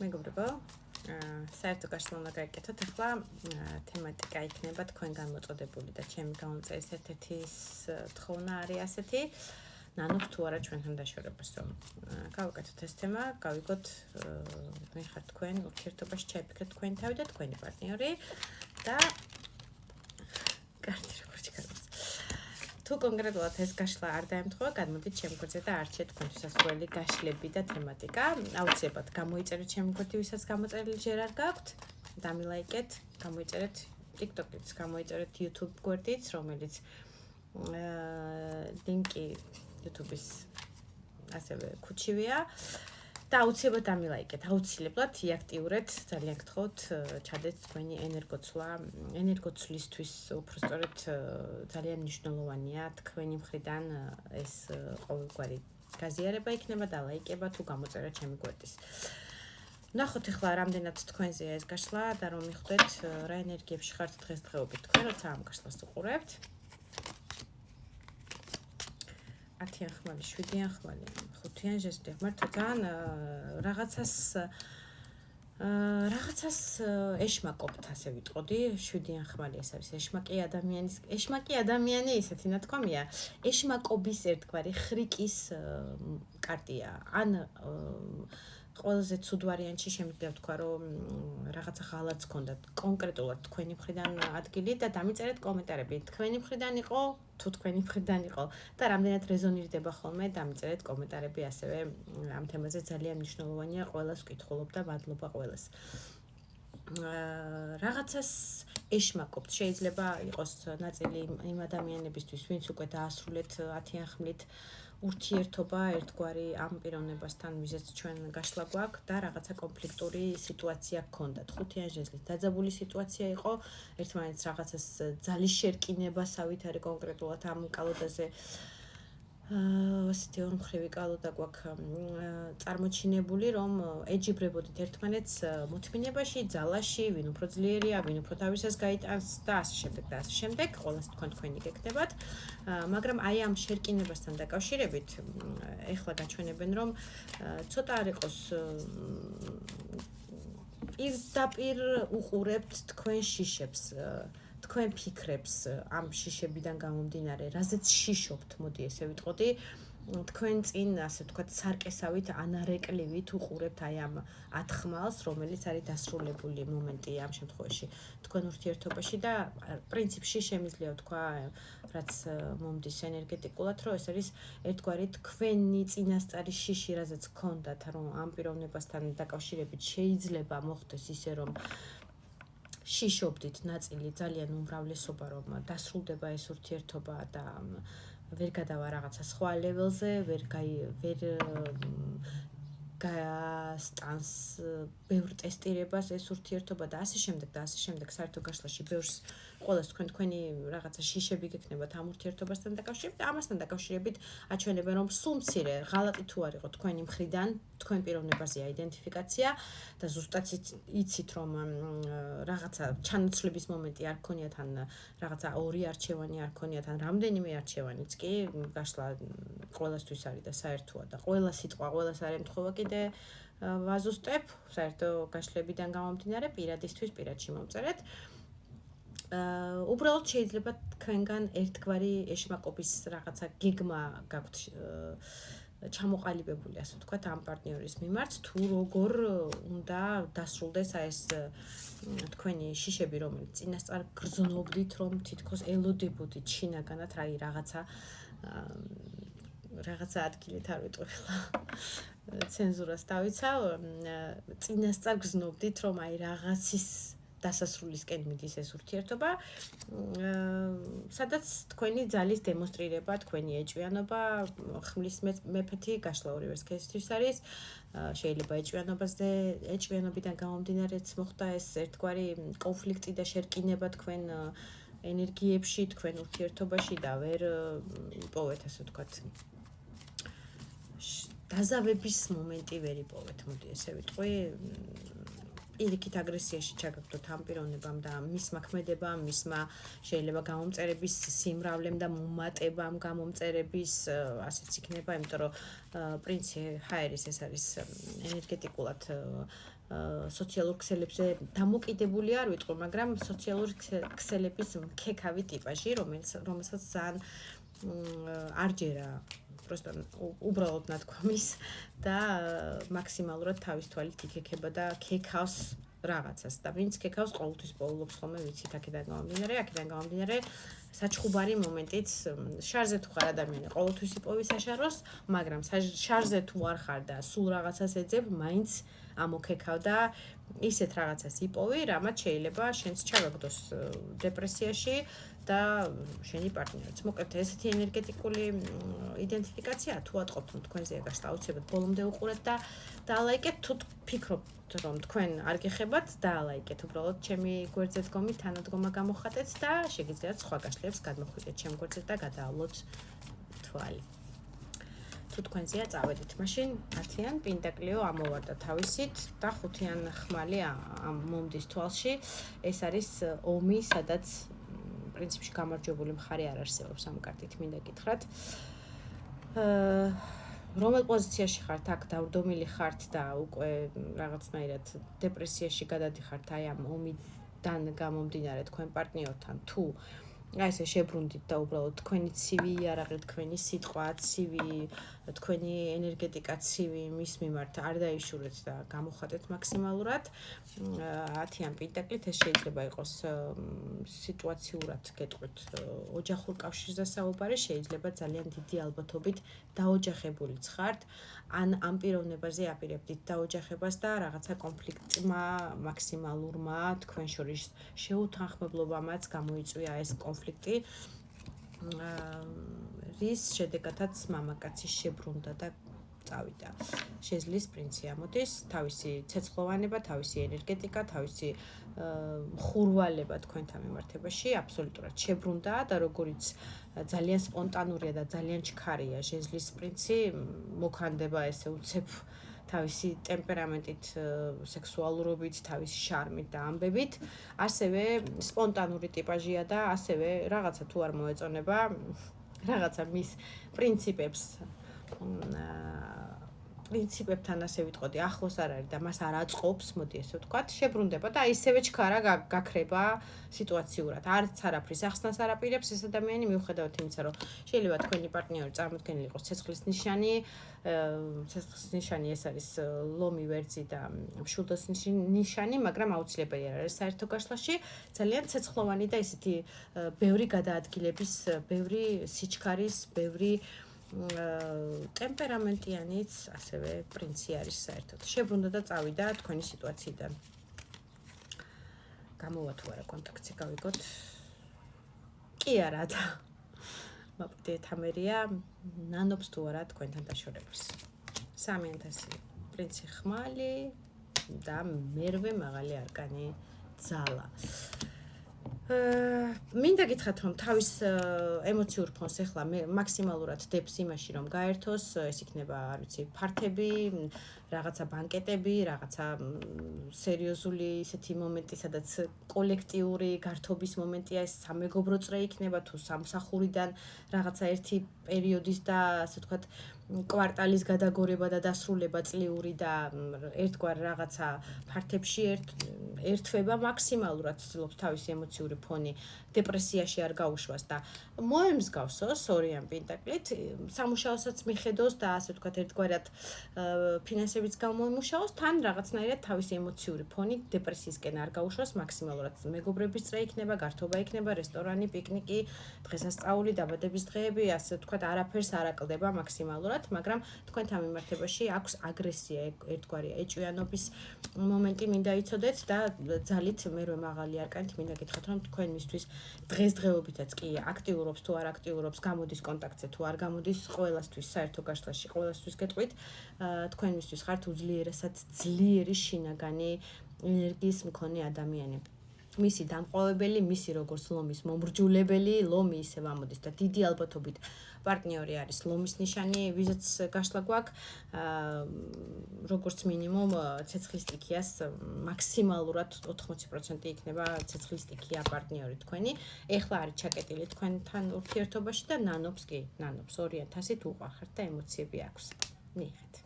მეგობრებო, საერთო გაშლა უნდა გაიკეთოთ. ახლა თემატიკა იქნება თქვენგან მოწოდებული და ჩემი გამომწერის ერთ-ერთი თხოვნა არის ასეთი. ნანობს თუ არა ჩვენთან დაშორებას, რომ გავაკეთოთ ეს თემა, გავიგოთ ვინ ხართ თქვენ, ურთიერთობაში ჩაიფიქრეთ თქვენი თავი და თქვენი პარტნიორი და კარგი როგორც გახდეს. თუ კონკრეტულად ეს გაშლა არ დაემთხვა, გადმოდით ჩემი გვერდზე და არჩიეთ თქვენთვის სასურველი გაშლები და თემატიკა. აუცილებლად გამოიწერეთ ჩემი გვერდი, ვისაც გამოწერილი ჯერ არ გაქვთ. დამილაიკეთ, გამოიწერეთ TikTok-იც, გამოიწერეთ YouTube გვერდიც, რომელიც ლინკი YouTube-ის ასევე ქუჩივია. და აუცილებლად დამილაიკეთ, აუცილებლად იაქტიურეთ, ძალიან გთხოვთ, ჩადეთ თქვენი ენერგოცვლისთვის, უბრალოდ ძალიან მნიშვნელოვანია თქვენი მხრიდან ეს ყოველგვარი გაზიარება იქნება და ლაიკება თუ გამოწერა ჩემი გვერდის. ნახოთ ახლა რამდენად თქვენზეა ეს გაშლა და რომ მიხვდეთ რა ენერგიებში ხართ დღესდღეობით თქვენ, როცა ამ გაშლას უყურებთ. 10-იან ხმალი, 7-იან ხმალი, 5-იან ჟესტი. მართლა ძალიან რაღაცას ეშმაკობთ, ასე ვიტყოდი. 7-იან ხმალი ეს არის ეშმაკი ადამიანი, ისეთი ნათქვამია. ეშმაკობის ერთგვარი ხრიკის კარტია. ან ყველაზე ცუდ ვარიანტში შემიძლია ვთქვა, რომ რაღაცა ღალატს გქონდათ კონკრეტულად თქვენი მხრიდან ადგილი და დამიწერეთ კომენტარები. თქვენი მხრიდან იყო, თუ თქვენი მხრიდან იყო და რამდენად რეზონირდება ხოლმე, დამიწერეთ კომენტარები ასევე ამ თემაზე ძალიან მნიშვნელოვანია. ყველას ვკითხულობ და მადლობა ყველას. რაღაცას ეშმაკობთ. შეიძლება იყოს ნაწილი იმ ადამიანებისთვის, ვინც უკვე დაასრულეთ 10-იან ხმლით ურთიერთობა ერთგვარი ამ პიროვნებასთან, ვიზეც ჩვენ გაშლა გვაქვს და რაღაცა კონფლიქტური სიტუაცია გქონდათ. 5-იან ჟეზლით დაძაბული სიტუაცია იყო, ერთმანეთს რაღაცას ძალის შერკინებასავით არის კონკრეტულად ამ კალოდაზე. ასეთი ორმხრივი კალოდა გვაქვს წარმოჩინებული, რომ ეჯიბრებოდით ერთმანეთს მოთმინებაში, ძალაში, ვინ უფრო ძლიერია, ვინ უფრო თავისას გაიტანს და ასე შემდეგ და ასე შემდეგ. ყველას თქვენი გეკნებათ. მაგრამ აი ამ შერკინებასთან დაკავშირებით ეხლა გაჩვენებენ, რომ ცოტა არ იყოს პირდაპირ უყურებთ თქვენ შიშებს, თქვენ ფიქრებს ამ შიშებიდან გამომდინარე, რაზეც შიშობთ, მოდი ესე ვიტყოდი, თქვენ წინ, ასე ვთქვათ, სარკესავით, ანარეკლივით უყურებთ აი ამ ათხმალს, რომელიც არის დასრულებული მომენტი ამ შემთხვევაში თქვენ ურთიერთობაში და პრინციპში შემიძლია ვთქვა, რაც მომდის ენერგეტიკულად, რომ ეს არის ერთგვარი თქვენი წინასწარი შიში, რაზეც გქონდათ, რომ ამ პიროვნებასთან დაკავშირებით შეიძლება მოხდეს ისე, რომ შიშობდით ნაწილი ძალიან უმრავლესობა, რომ დასრულდება ეს ურთიერთობა და ვერ გადავა რაღაცა სხვა ლეველზე, ვერ გასტანს ბევრ ტესტირებას ეს ურთიერთობა და ასე შემდეგ და ასე შემდეგ. საერთო გაშლაში ბევრს ყველას თქვენი რაღაცა შიშები გექნებათ ამ ურთიერთობასთან დაკავშირებით და ამასთან დაკავშირებით აჩვენებენ, რომ სულ მცირე ღალატი თუ არ იყო თქვენი მხრიდან, თქვენ პიროვნებაზეა იდენტიფიკაცია და ზუსტად იცით, რომ რაღაცა ჩანაცვლების მომენტი არ გქონიათ, ან რაღაცა ორი არჩევანი არ გქონიათ, ან რამდენიმე არჩევანიც კი გაშლა ყველასთვის არის და საერთოა და ყველა სიტყვა ყველას არ ემთხვევა კიდე ვაზუსტებ, საერთო გაშლებიდან გამომდინარე პირადისთვის პირადში მომწერეთ. უბრალოდ შეიძლება თქვენგან ერთგვარი ეშმაკობის რაღაცა გეგმა გაქვთ ჩამოყალიბებული, ასე ვთქვათ, ამ პარტნიორის მიმართ, თუ როგორ უნდა დასრულდეს ეს თქვენი შიშები, რომელიც წინასწარ გრძნობდით, რომ თითქოს ელოდებოდით შინაგანად, რაი რაღაცა ადგილით არ ვიტყვი ხლა ცენზურას დავიცავ, წინასწარ გრძნობდით, რომ აი რაღაცის დასასრულისკენ მიდის ეს ურთიერთობა, სადაც თქვენი ძალის დემონსტრირება, თქვენი ეჭვიანობა, ხმლის მეფეთი გაშლა ორივე კესთვის არის. შეიძლება ეჭვიანობიდან გამომდინარეც მოხდა ეს ერთგვარი კონფლიქტი და შერკინება თქვენ ენერგიებში, თქვენ ურთიერთობაში და ვერ იპოვეთ, ასე ვთქვათ, დაზავების მომენტი ვერ იპოვეთ, მოდი ესე ვიტყვი. პირიქით აგრესიაში ჩაგაგდოთ ამ პიროვნებამ და მისმა ქმედებამ, მისმა შეიძლება გამომწერების სიმრავლემ და მომატებამ გამომწერების ასეც იქნება, იმიტომ რომ პრინცი ჰაერის ეს არის ენერგეტიკულად სოციალურ ქსელებზე დამოკიდებული არ ვიტყვი, მაგრამ სოციალური ქსელების მქექავი ტიპაჟი, რომელსაც ძალიან არ ჯერა просто უბრალოდ ნათქვამის და მაქსიმალურად თავის თვალით იქექება და ქექავს რაღაცას და ვინც ქექავს ყოველთვის პოულობს ხოლმე ვიცით აქედან გამომდინარე საჩხუბარი მომენტიც შარზე თუ ხარ ადამიანი ყოველთვის იპოვი საშაროს მაგრამ შარზე თუ არ ხარ და სულ რაღაცას ეძებ მაინც ამოქექავ და ისეთ რაღაცას იპოვი რამაც შეიძლება შენს ჩაგაგდოს დეპრესიაში და შენი პარტნიორიც. მოკლედ ესეთი ენერგეტიკული იდენტიფიკაცია თუ ატყობთ რომ თქვენზეა გასვლა აუცილებლად ბოლომდე უყურეთ და დაალაიკეთ თუ ფიქრობთ რომ თქვენ არ გეხებათ დაალაიკეთ უბრალოდ ჩემი გვერდზე დგომით თანადგომა გამოხატეთ და შეგიძლიათ სხვა გაშლებს გადმოხვიდეთ ჩემ გვერდზე და გადაავლოთ თვალი. თუ თქვენზეა წავედით. მაშინ 10-იან პენტაკლიო ამოვარდა თავისით და 5-იან ხმალი ამ მომდის თვალში ეს არის ომი, სადაც პრინციპში გამარჯვებული მხარე არ არსებობს ამ კარტით მინდა გითხრათ. რომელ პოზიციაში ხართ აქ დავრდომილი ხართ და უკვე რაღაცნაირად დეპრესიაში გადადიხართ აი ამ ომიდან გამომდინარე თქვენ პარტნიორთან თუ აი ესე შებრუნდით და უბრალოდ თქვენი ცივი იარაღი, თქვენი სიტყვა ცივი, თქვენი ენერგეტიკა ცივი მის მიმართ არ დაიშურეთ და გამოხატეთ მაქსიმალურად. 10-იან პენტაკლით ეს შეიძლება იყოს სიტუაციურად გეტყვით ოჯახურ კავშირზე საუბარი, შეიძლება ძალიან დიდი ალბათობით დაოჯახებულიც ხართ, ან ამ პიროვნებაზე აპირებდით დაოჯახებას და რაღაცა კონფლიქტმა მაქსიმალურმა თქვენ შორის შეუთანხმებლობამაც გამოიწვია ეს კონფლიქტი, რის შედეგადაც მამაკაცი შებრუნდა და წავიდა. შეზლის პრინცი ამოდის, თავისი ცეცხლოვანება, თავისი ენერგეტიკა, თავისი ხურვალება თქვენთან მიმართებაში აბსოლუტურად შებრუნდა და როგორიც ძალიან სპონტანურია და ძალიან ჩქარია შეზლის პრინცი, მოქანდება ესე უცებ თავისი ტემპერამენტით, სექსუალურობით, თავისი შარმით და ამბებით, ასევე სპონტანური ტიპაჟია და ასევე რაღაცა თუ არ მოეწონება, რაღაცა მის პრინციპებს პრინციპებთან ასე ვიტყოდი, ახლოს არ არის და მას არ აწყობს, მოდი ესე ვთქვათ, შებრუნდება და ისევე ჩქარა გაქრება სიტუაციურად. არც არაფრის ახსნას არ აპირებს ეს ადამიანი, მიუხედავად იმისა, რომ შეიძლება თქვენი პარტნიორი წარმოქმნილი იყოს ცეცხლის ნიშანი, ცეცხლის ნიშანი ეს არის ლომი, ვერძი და მშვილდის ნიშანი, მაგრამ აუცილებელი არ არის საერთო გაშლაში, ძალიან ცეცხლოვანი და ისეთი ბევრი გადაადგილების, ბევრი სიჩქარის, ბევრი ტემპერამენტიანიც ასევე პრინცი არის საერთოდ. შებრუნდა და წავიდა თქვენი სიტუაციიდან. გამოვა თუ არა კონტაქტზე გავიგოთ? კი არა და მაპტე თამერია ნანობს თუ არა თქვენთან დაშორებას. 3000 პრინცი ხმალი და მერვე მაღალი არკანი ძალა. მინდა გითხრათ რომ თავის ემოციურ ფონს ახლა მაქსიმალურად დებს იმაში რომ გაერთოს, ეს იქნება, არ ვიცი, ფართები, რაღაცა ბანკეტები, რაღაცა სერიოზული ისეთი მომენტი, სადაც კოლექტიური გართობის მომენტია, ეს სამეგობრო წრე იქნება თუ სამსახურიდან რაღაცა ერთი პერიოდის და ასე ვთქვათ კვარტალის გადაგორება და დასრულება წლიური და ერთგვარ რაღაცა ფართებში ერთვება მაქსიმალურად ცდილობს თავისი ემოციური ფონი დეპრესიაში არ გაუშვას და მოემსგავსოს 2-იან პენტაკლით, სამუშაოსაც მიხედოს და ასე ვთქვათ ერთგვარად ფინანსებიც გამოიმუშაოს, თან რაღაცნაირად თავისი ემოციური ფონი დეპრესიისკენ არ გაუშვას მაქსიმალურად. მეგობრების წრე იქნება, გართობა იქნება, რესტორანი, პიკნიკი, დღესასწაული, დაბადების დღეები, ასე ვთქვათ არაფერს არ აკლდება მაქსიმალურად, მაგრამ თქვენთან მიმართებაში აქვს აგრესია, ერთგვარია ეჭვიანობის მომენტი მინდა იცოდეთ და ძალით მერვე მაღალი არკანით მინდა გითხრათ რომ თქვენ მისთვის დღესდღეობითაც კი აქტიურობს თუ არ აქტიურობს, გამოდის კონტაქტზე თუ არ გამოდის, ყველასთვის საერთო გაშლაში, ყველასთვის გეტყვით, თქვენ მისთვის ხართ უძლიერესად ძლიერი შინაგანი ენერგიის მქონე ადამიანი. მისი დამყოლებელი, მისი როგორც ლომის მომრჯულებელი, ლომი ისევ ამოდის და დიდი ალბათობით პარტნიორი არის ლომის ნიშანი, ვიზაც გაშლა გვაქვს, როგორც მინიმუმ ცეცხლის სტიქიას მაქსიმალურად 80% იქნება ცეცხლის სტიქია პარტნიორი თქვენი. ეხლა არის ჩაკეტილი თქვენთან ურთიერთობაში და ნანობს 20000-ით უყვარხართ და ემოციები აქვს. მიიღეთ.